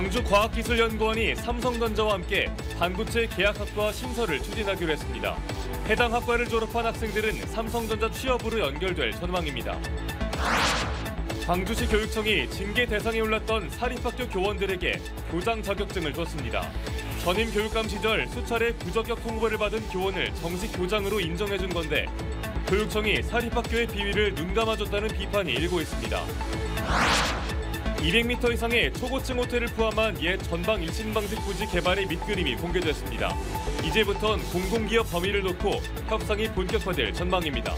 광주과학기술연구원이 삼성전자와 함께 반도체 계약학과 신설을 추진하기로 했습니다. 해당 학과를 졸업한 학생들은 삼성전자 취업으로 연결될 전망입니다. 광주시 교육청이 징계 대상에 올랐던 사립학교 교원들에게 교장 자격증을 줬습니다. 전임 교육감 시절 수차례 부적격 통보를 받은 교원을 정식 교장으로 인정해준 건데 교육청이 사립학교의 비위를 눈감아줬다는 비판이 일고 있습니다. 200m 이상의 초고층 호텔을 포함한 옛 전방 일신방식 부지 개발의 밑그림이 공개됐습니다. 이제부턴 공공기업 범위를 놓고 협상이 본격화될 전망입니다.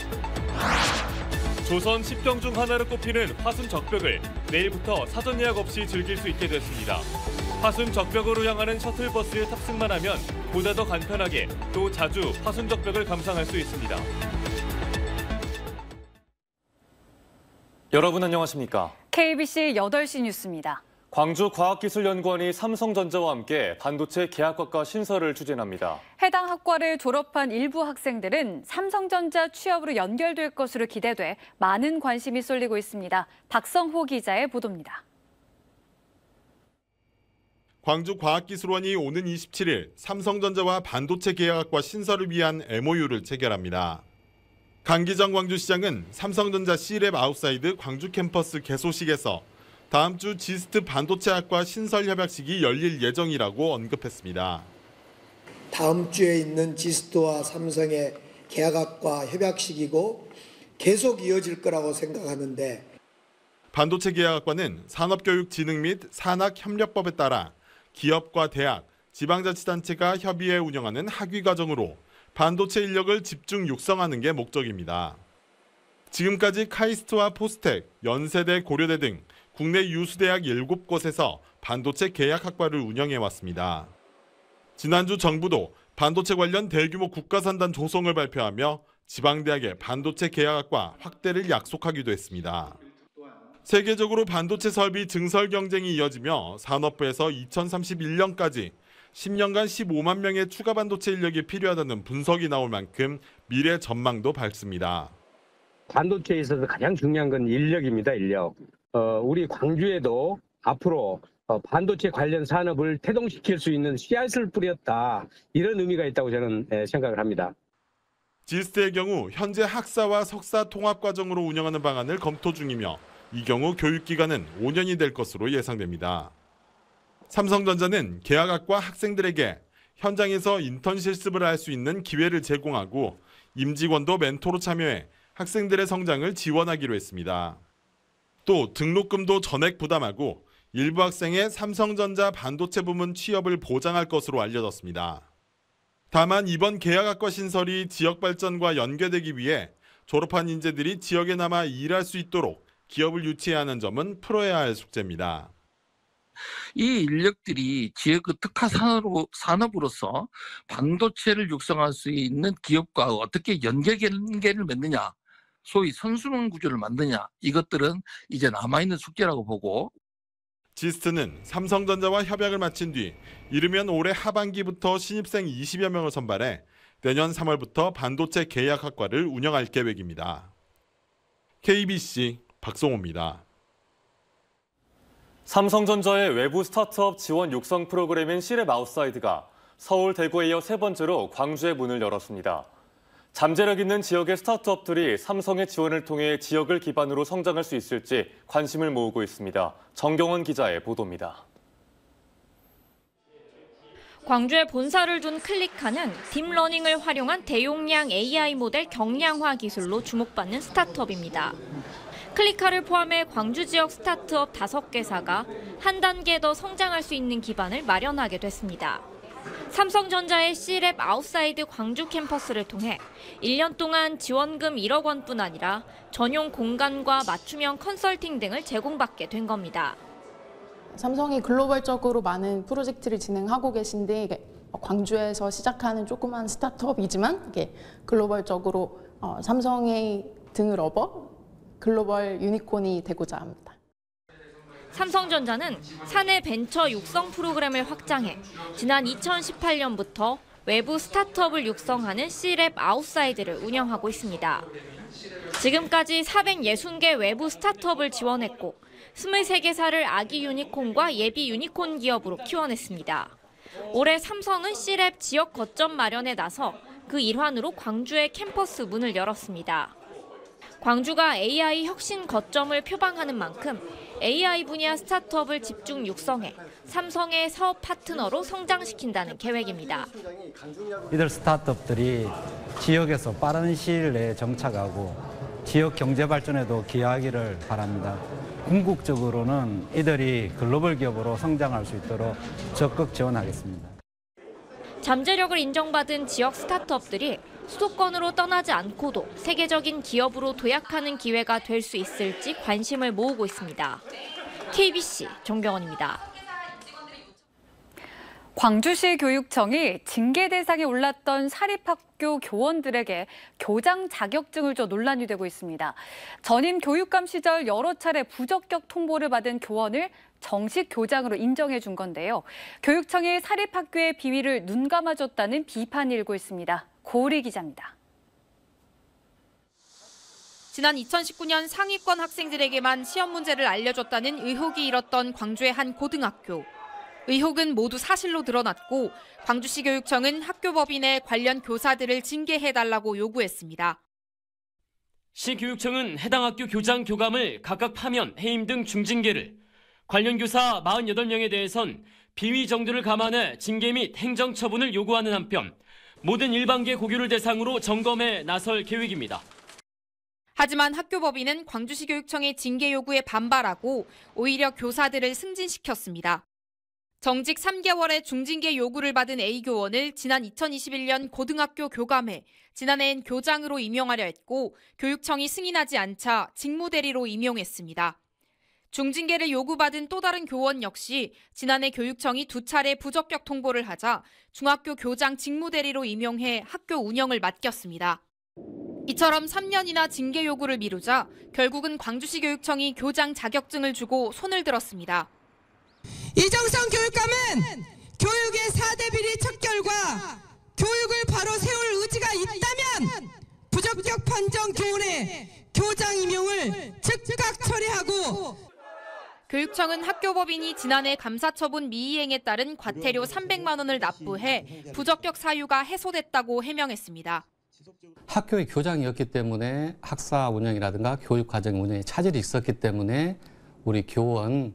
조선 10경 중 하나로 꼽히는 화순 적벽을 내일부터 사전 예약 없이 즐길 수 있게 됐습니다. 화순 적벽으로 향하는 셔틀버스에 탑승만 하면 보다 더 간편하게 또 자주 화순 적벽을 감상할 수 있습니다. 여러분 안녕하십니까? KBC 8시 뉴스입니다. 광주과학기술연구원이 삼성전자와 함께 반도체 계약학과 신설을 추진합니다. 해당 학과를 졸업한 일부 학생들은 삼성전자 취업으로 연결될 것으로 기대돼 많은 관심이 쏠리고 있습니다. 박성호 기자의 보도입니다. 광주과학기술원이 오는 27일 삼성전자와 반도체 계약학과 신설을 위한 MOU를 체결합니다. 강기정 광주시장은 삼성전자 C랩 아웃사이드 광주 캠퍼스 개소식에서 다음 주 지스트 반도체학과 신설 협약식이 열릴 예정이라고 언급했습니다. 다음 주에 있는 지스트와 삼성의 계약학과 협약식이고 계속 이어질 거라고 생각하는데 반도체 계약학과는 산업교육진흥 및 산학협력법에 따라 기업과 대학, 지방자치단체가 협의해 운영하는 학위과정으로 반도체 인력을 집중 육성하는 게 목적입니다. 지금까지 카이스트와 포스텍, 연세대, 고려대 등 국내 유수대학 7곳에서 반도체 계약학과를 운영해왔습니다. 지난주 정부도 반도체 관련 대규모 국가산단 조성을 발표하며 지방대학의 반도체 계약학과 확대를 약속하기도 했습니다. 세계적으로 반도체 설비 증설 경쟁이 이어지며 산업부에서 2031년까지 10년간 15만 명의 추가 반도체 인력이 필요하다는 분석이 나올 만큼 미래 전망도 밝습니다. 반도체에 있어서 가장 중요한 건 인력입니다. 인력. 우리 광주에도 앞으로 반도체 관련 산업을 태동시킬 수 있는 씨앗을 뿌렸다. 이런 의미가 있다고 저는 생각을 합니다. 지스트의 경우 현재 학사와 석사 통합과정으로 운영하는 방안을 검토 중이며 이 경우 교육기간은 5년이 될 것으로 예상됩니다. 삼성전자는 계약학과 학생들에게 현장에서 인턴 실습을 할 수 있는 기회를 제공하고 임직원도 멘토로 참여해 학생들의 성장을 지원하기로 했습니다. 또 등록금도 전액 부담하고 일부 학생의 삼성전자 반도체 부문 취업을 보장할 것으로 알려졌습니다. 다만 이번 계약학과 신설이 지역 발전과 연계되기 위해 졸업한 인재들이 지역에 남아 일할 수 있도록 기업을 유치해야 하는 점은 풀어야 할 숙제입니다. 이 인력들이 지역의 특화 산업으로서 반도체를 육성할 수 있는 기업과 어떻게 연계를 맺느냐, 소위 선순환 구조를 만드냐, 이것들은 이제 남아있는 숙제라고 보고 지스트는 삼성전자와 협약을 마친 뒤 이르면 올해 하반기부터 신입생 20여 명을 선발해 내년 3월부터 반도체 계약학과를 운영할 계획입니다. KBC 박성호입니다. 삼성전자의 외부 스타트업 지원 육성 프로그램인 C랩 아웃사이드가 서울, 대구에 이어 세 번째로 광주에 문을 열었습니다. 잠재력 있는 지역의 스타트업들이 삼성의 지원을 통해 지역을 기반으로 성장할 수 있을지 관심을 모으고 있습니다. 정경원 기자의 보도입니다. 광주에 본사를 둔 클리카는 딥러닝을 활용한 대용량 AI 모델 경량화 기술로 주목받는 스타트업입니다. 클리카를 포함해 광주 지역 스타트업 5개사가 한 단계 더 성장할 수 있는 기반을 마련하게 됐습니다. 삼성전자의 C랩 아웃사이드 광주 캠퍼스를 통해 1년 동안 지원금 1억 원뿐 아니라 전용 공간과 맞춤형 컨설팅 등을 제공받게 된 겁니다. 삼성이 글로벌적으로 많은 프로젝트를 진행하고 계신데 광주에서 시작하는 조그만 스타트업이지만 글로벌적으로 삼성의 등을 업어 글로벌 유니콘이 되고자 합니다. 삼성전자는 사내 벤처 육성 프로그램을 확장해 지난 2018년부터 외부 스타트업을 육성하는 C랩 아웃사이드를 운영하고 있습니다. 지금까지 460개 외부 스타트업을 지원했고 23개사를 아기 유니콘과 예비 유니콘 기업으로 키워냈습니다. 올해 삼성은 C랩 지역 거점 마련에 나서 그 일환으로 광주의 캠퍼스 문을 열었습니다. 광주가 AI 혁신 거점을 표방하는 만큼 AI 분야 스타트업을 집중 육성해 삼성의 사업 파트너로 성장시킨다는 계획입니다. 이들 스타트업들이 지역에서 빠른 시일 내에 정착하고 지역 경제 발전에도 기여하기를 바랍니다. 궁극적으로는 이들이 글로벌 기업으로 성장할 수 있도록 적극 지원하겠습니다. 잠재력을 인정받은 지역 스타트업들이 수도권으로 떠나지 않고도 세계적인 기업으로 도약하는 기회가 될 수 있을지 관심을 모으고 있습니다. KBC 정경원입니다. 광주시 교육청이 징계 대상에 올랐던 사립학교 교원들에게 교장 자격증을 줘 논란이 되고 있습니다. 전임 교육감 시절 여러 차례 부적격 통보를 받은 교원을 정식 교장으로 인정해 준 건데요. 교육청이 사립학교의 비위를 눈감아줬다는 비판이 일고 있습니다. 고우리 기자입니다. 지난 2019년 상위권 학생들에게만 시험 문제를 알려줬다는 의혹이 일었던 광주의 한 고등학교. 의혹은 모두 사실로 드러났고 광주시 교육청은 학교 법인에 관련 교사들을 징계해달라고 요구했습니다. 시교육청은 해당 학교 교장, 교감을 각각 파면, 해임 등 중징계를, 관련 교사 48명에 대해선 비위 정도를 감안해 징계 및 행정처분을 요구하는 한편 모든 일반계 고교를 대상으로 점검에 나설 계획입니다. 하지만 학교 법인은 광주시 교육청의 징계 요구에 반발하고 오히려 교사들을 승진시켰습니다. 정직 3개월의 중징계 요구를 받은 A 교원을 지난 2021년 고등학교 교감해 지난해엔 교장으로 임용하려 했고 교육청이 승인하지 않자 직무대리로 임용했습니다. 중징계를 요구받은 또 다른 교원 역시 지난해 교육청이 2차례 부적격 통보를 하자 중학교 교장 직무대리로 임용해 학교 운영을 맡겼습니다. 이처럼 3년이나 징계 요구를 미루자 결국은 광주시 교육청이 교장 자격증을 주고 손을 들었습니다. 이정성 교육감은 교육의 4대 비리 척결과 교육을 바로 세울 의지가 있다면 부적격 판정 교원의 교장 임용을 즉각 처리하고 교육청은 학교 법인이 지난해 감사처분 미이행에 따른 과태료 300만 원을 납부해 부적격 사유가 해소됐다고 해명했습니다. 학교의 교장이었기 때문에 학사 운영이라든가 교육과정 운영에 차질이 있었기 때문에 우리 교원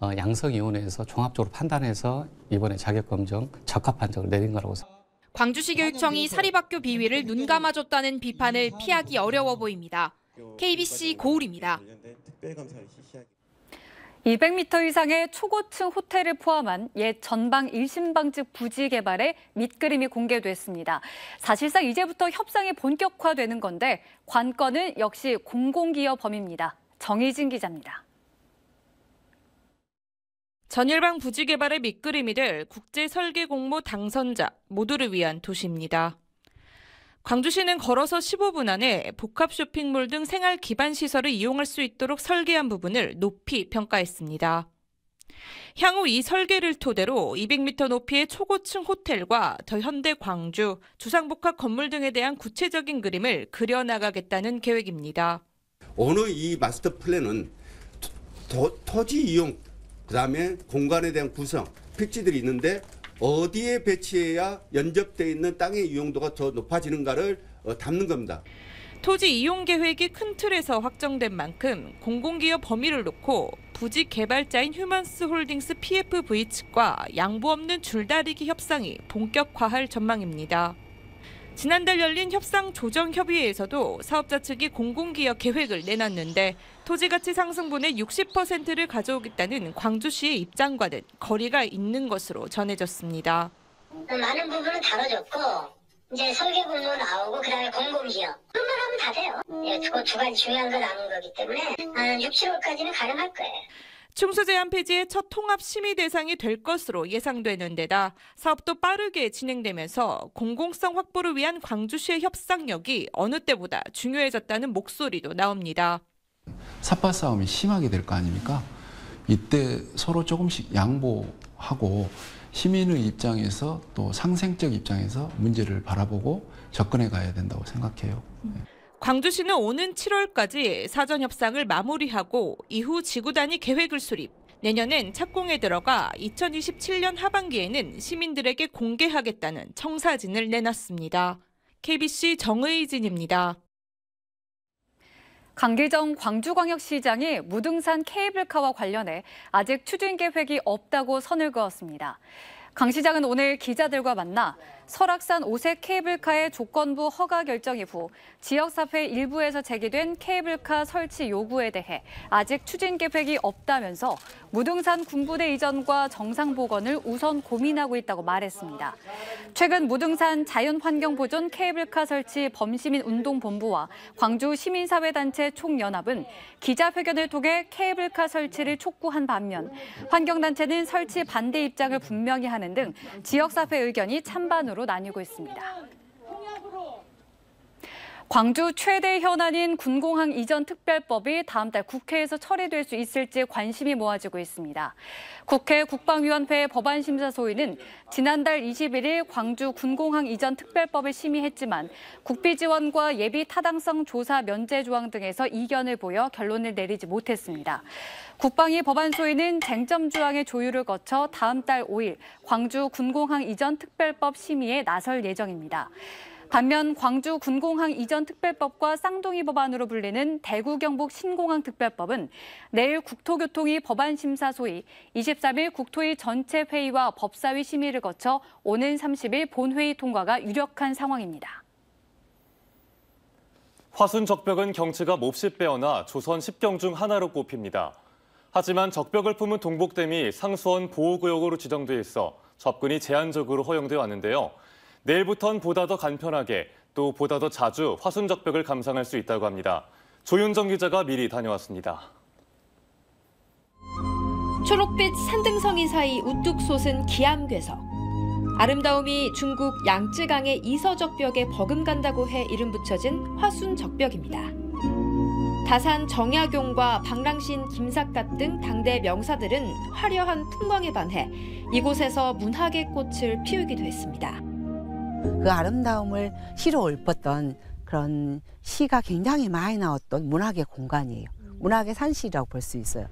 양성위원회에서 종합적으로 판단해서 이번에 자격검정 적합 판정을 내린 거라고 생각합니다. 광주시 교육청이 사립학교 비위를 눈감아줬다는 비판을 피하기 어려워 보입니다. KBC 고울입니다. 200m 이상의 초고층 호텔을 포함한 옛 전방 1신방직 부지 개발의 밑그림이 공개됐습니다. 사실상 이제부터 협상이 본격화되는 건데 관건은 역시 공공기업 범위입니다. 정희진 기자입니다. 전일방 부지 개발의 밑그림이 될 국제설계공모 당선자 모두를 위한 도시입니다. 광주시는 걸어서 15분 안에 복합 쇼핑몰 등 생활 기반 시설을 이용할 수 있도록 설계한 부분을 높이 평가했습니다. 향후 이 설계를 토대로 200m 높이의 초고층 호텔과 더 현대 광주, 주상복합 건물 등에 대한 구체적인 그림을 그려나가겠다는 계획입니다. 오늘 이 마스터 플랜은 토지 이용, 그다음에 공간에 대한 구성, 필지들이 있는데 어디에 배치해야 연접되어 있는 땅의 이용도가 더 높아지는가를 담는 겁니다. 토지 이용 계획이 큰 틀에서 확정된 만큼 공공기업 범위를 놓고 부지 개발자인 휴먼스 홀딩스 PFV 측과 양보 없는 줄다리기 협상이 본격화할 전망입니다. 지난달 열린 협상 조정협의회에서도 사업자 측이 공공기업 계획을 내놨는데 토지가치 상승분의 60%를 가져오겠다는 광주시의 입장과는 거리가 있는 것으로 전해졌습니다. 많은 부분은 다뤄졌고 이제 설계공모 나오고 그다음에 공공기업 그것만 하면 다 돼요. 그 두 가지 중요한 거 남은 거기 때문에 한 6, 7월까지는 가능할 거예요. 충수 제한 폐지의 첫 통합 심의 대상이 될 것으로 예상되는 데다 사업도 빠르게 진행되면서 공공성 확보를 위한 광주시의 협상력이 어느 때보다 중요해졌다는 목소리도 나옵니다. 삿바 싸움이 심하게 될 거 아닙니까? 이때 서로 조금씩 양보하고 시민의 입장에서 또 상생적 입장에서 문제를 바라보고 접근해 가야 된다고 생각해요. 광주시는 오는 7월까지 사전 협상을 마무리하고 이후 지구단위 계획을 수립, 내년엔 착공에 들어가 2027년 하반기에는 시민들에게 공개하겠다는 청사진을 내놨습니다. KBC 정의진입니다. 강기정 광주광역시장이 무등산 케이블카와 관련해 아직 추진 계획이 없다고 선을 그었습니다. 강 시장은 오늘 기자들과 만나 설악산 오색 케이블카의 조건부 허가 결정 이후 지역사회 일부에서 제기된 케이블카 설치 요구에 대해 아직 추진 계획이 없다면서 무등산 군부대 이전과 정상 복원을 우선 고민하고 있다고 말했습니다. 최근 무등산 자연환경보존 케이블카 설치 범시민운동본부와 광주 시민사회단체 총연합은 기자회견을 통해 케이블카 설치를 촉구한 반면 환경단체는 설치 반대 입장을 분명히 하는 등 지역사회 의견이 찬반으로 나뉘고 있습니다. 광주 최대 현안인 군공항 이전 특별법이 다음 달 국회에서 처리될 수 있을지 관심이 모아지고 있습니다. 국회 국방위원회 법안심사소위는 지난달 21일 광주 군공항 이전 특별법을 심의했지만 국비 지원과 예비 타당성 조사 면제 조항 등에서 이견을 보여 결론을 내리지 못했습니다. 국방위 법안소위는 쟁점 조항의 조율을 거쳐 다음 달 5일 광주 군공항 이전 특별법 심의에 나설 예정입니다. 반면 광주 군공항 이전 특별법과 쌍둥이 법안으로 불리는 대구 경북 신공항 특별법은 내일 국토교통위 법안심사소위, 23일 국토위 전체 회의와 법사위 심의를 거쳐 오는 30일 본회의 통과가 유력한 상황입니다. 화순 적벽은 경치가 몹시 빼어나 조선 10경 중 하나로 꼽힙니다. 하지만 적벽을 품은 동복댐이 상수원 보호구역으로 지정돼 있어 접근이 제한적으로 허용돼 왔는데요. 내일부터는 보다 더 간편하게 또 보다 더 자주 화순 적벽을 감상할 수 있다고 합니다. 조윤정 기자가 미리 다녀왔습니다. 초록빛 산등성이 사이 우뚝 솟은 기암괴석. 아름다움이 중국 양쯔강의 이서적벽에 버금간다고 해 이름 붙여진 화순 적벽입니다. 다산 정약용과 방랑신 김삿갓 등 당대 명사들은 화려한 풍광에 반해 이곳에서 문학의 꽃을 피우기도 했습니다. 그 아름다움을 시로 읊었던 그런 시가 굉장히 많이 나왔던 문학의 공간이에요. 문학의 산시라고 볼 수 있어요.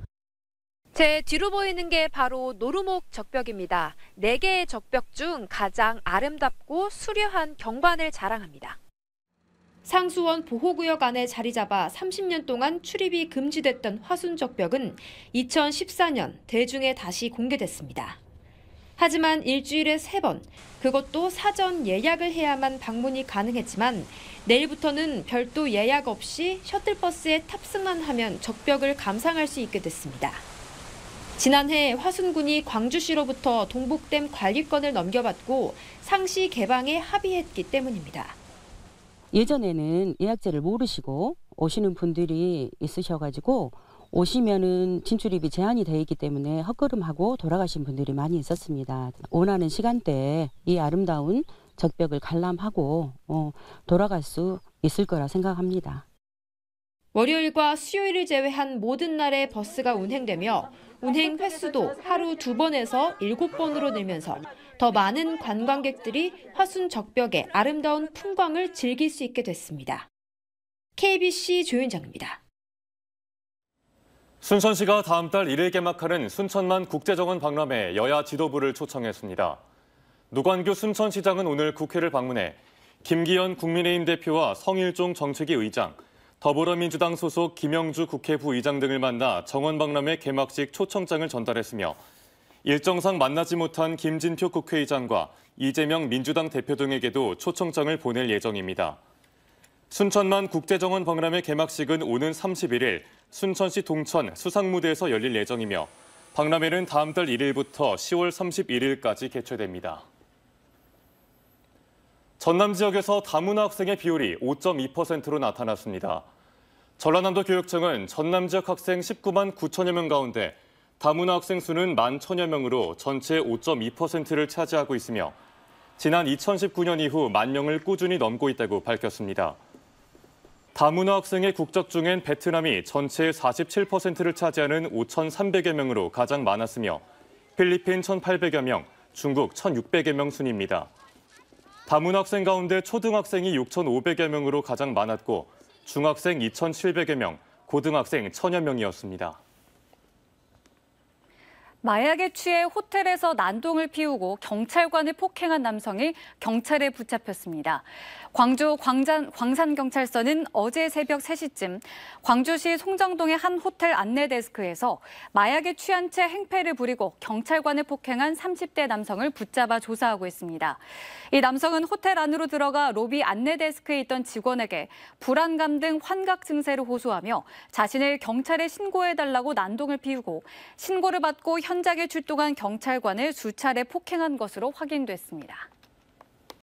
제 뒤로 보이는 게 바로 노루목 적벽입니다. 4개의 적벽 중 가장 아름답고 수려한 경관을 자랑합니다. 상수원 보호구역 안에 자리 잡아 30년 동안 출입이 금지됐던 화순 적벽은 2014년 대중에 다시 공개됐습니다. 하지만 일주일에 3번, 그것도 사전 예약을 해야만 방문이 가능했지만 내일부터는 별도 예약 없이 셔틀버스에 탑승만 하면 적벽을 감상할 수 있게 됐습니다. 지난해 화순군이 광주시로부터 동복댐 관리권을 넘겨받고 상시 개방에 합의했기 때문입니다. 예전에는 예약제를 모르시고 오시는 분들이 있으셔가지고 오시면은 진출입이 제한이 되어 있기 때문에 헛걸음하고 돌아가신 분들이 많이 있었습니다. 원하는 시간대에 이 아름다운 적벽을 관람하고 돌아갈 수 있을 거라 생각합니다. 월요일과 수요일을 제외한 모든 날에 버스가 운행되며 운행 횟수도 하루 2번에서 7번으로 늘면서 더 많은 관광객들이 화순 적벽의 아름다운 풍광을 즐길 수 있게 됐습니다. KBC 조윤정입니다. 순천시가 다음 달 1일 개막하는 순천만 국제정원 박람회 여야 지도부를 초청했습니다. 노관규 순천시장은 오늘 국회를 방문해 김기현 국민의힘 대표와 성일종 정책위 의장, 더불어민주당 소속 김영주 국회 부의장 등을 만나 정원 박람회 개막식 초청장을 전달했으며 일정상 만나지 못한 김진표 국회의장과 이재명 민주당 대표 등에게도 초청장을 보낼 예정입니다. 순천만 국제정원 박람회 개막식은 오는 31일 순천시 동천 수상무대에서 열릴 예정이며 박람회는 다음 달 1일부터 10월 31일까지 개최됩니다. 전남 지역에서 다문화 학생의 비율이 5.2%로 나타났습니다. 전라남도 교육청은 전남 지역 학생 19만 9천여 명 가운데 다문화 학생 수는 1만 1천여 명으로 전체의 5.2%를 차지하고 있으며 지난 2019년 이후 1만 명을 꾸준히 넘고 있다고 밝혔습니다. 다문화 학생의 국적 중엔 베트남이 전체의 47%를 차지하는 5,300여 명으로 가장 많았으며 필리핀 1,800여 명, 중국 1,600여 명 순입니다. 다문화 학생 가운데 초등학생이 6,500여 명으로 가장 많았고 중학생 2,700여 명, 고등학생 1,000여 명이었습니다. 마약에 취해 호텔에서 난동을 피우고 경찰관을 폭행한 남성이 경찰에 붙잡혔습니다. 광주 광산경찰서는 어제 새벽 3시쯤 광주시 송정동의 한 호텔 안내데스크에서 마약에 취한 채 행패를 부리고 경찰관을 폭행한 30대 남성을 붙잡아 조사하고 있습니다. 이 남성은 호텔 안으로 들어가 로비 안내데스크에 있던 직원에게 불안감 등 환각 증세를 호소하며 자신을 경찰에 신고해달라고 난동을 피우고 신고를 받고 현장에 출동한 경찰관을 수차례 폭행한 것으로 확인됐습니다.